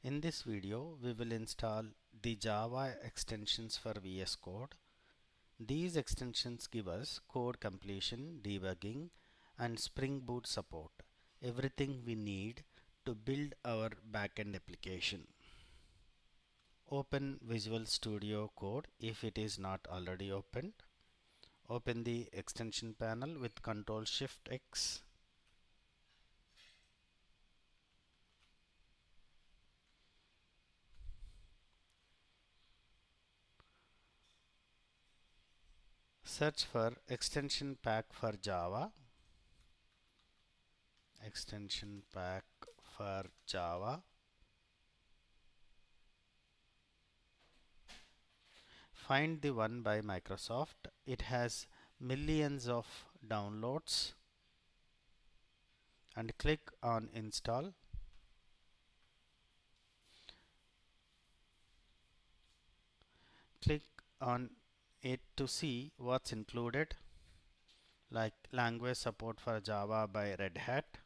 In this video, we will install the Java extensions for VS Code. These extensions give us code completion, debugging, and Spring Boot support. Everything we need to build our backend application. Open Visual Studio Code if it is not already opened. Open the extension panel with Ctrl Shift X. Search for extension pack for Java. Extension pack for Java. Find the one by Microsoft. It has millions of downloads and click on install. Click on it to see what's included, like language support for Java by Red Hat,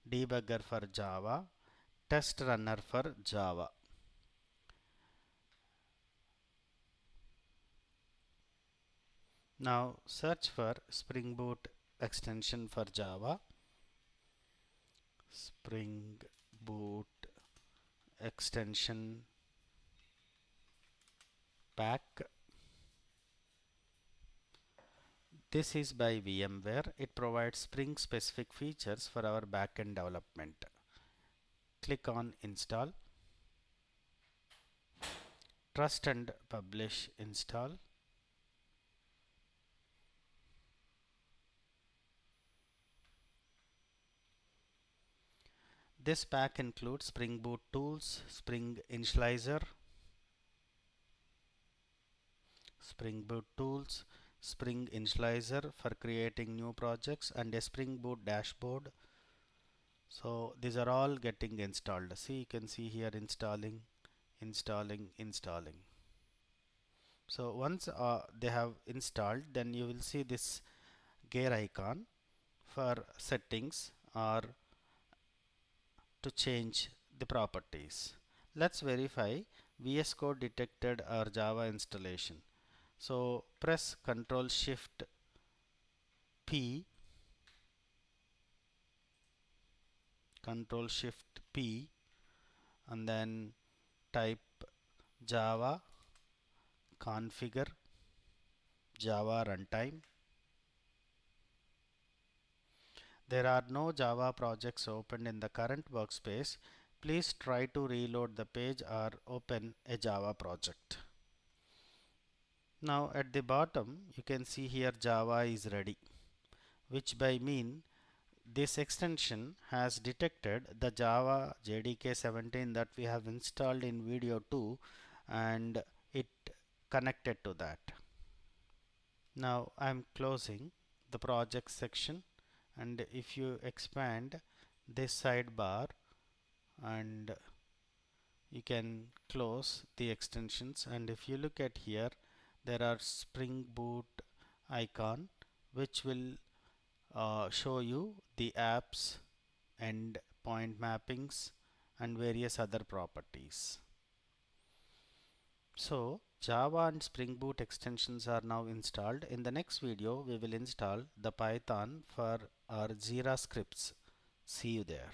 debugger for Java, test runner for Java. Now search for Spring Boot extension for Java. Spring Boot extension pack. This is by VMware. It provides Spring specific features for our backend development. Click on install. Trust and publish install. This pack includes Spring Boot tools, Spring Initializer, Spring Initializer for creating new projects, and a Spring Boot dashboard. So these are all getting installed. See, you can see here installing. So once they have installed, then you will see this gear icon for settings or to change the properties. Let's verify VS Code detected our Java installation. So press Ctrl Shift P, and then type Java configure Java Runtime. There are no Java projects opened in the current workspace. Please try to reload the page or open a Java project. Now at the bottom you can see here Java is ready, which by mean this extension has detected the Java JDK 17 that we have installed in video 2 and it connected to that. Now I am closing the project section, and if you expand this sidebar and you can close the extensions, and if you look at here there are Spring Boot icon which will show you the apps and point mappings and various other properties. So Java and Spring Boot extensions are now installed. In the next video we will install the Python for our Jira scripts. See you there.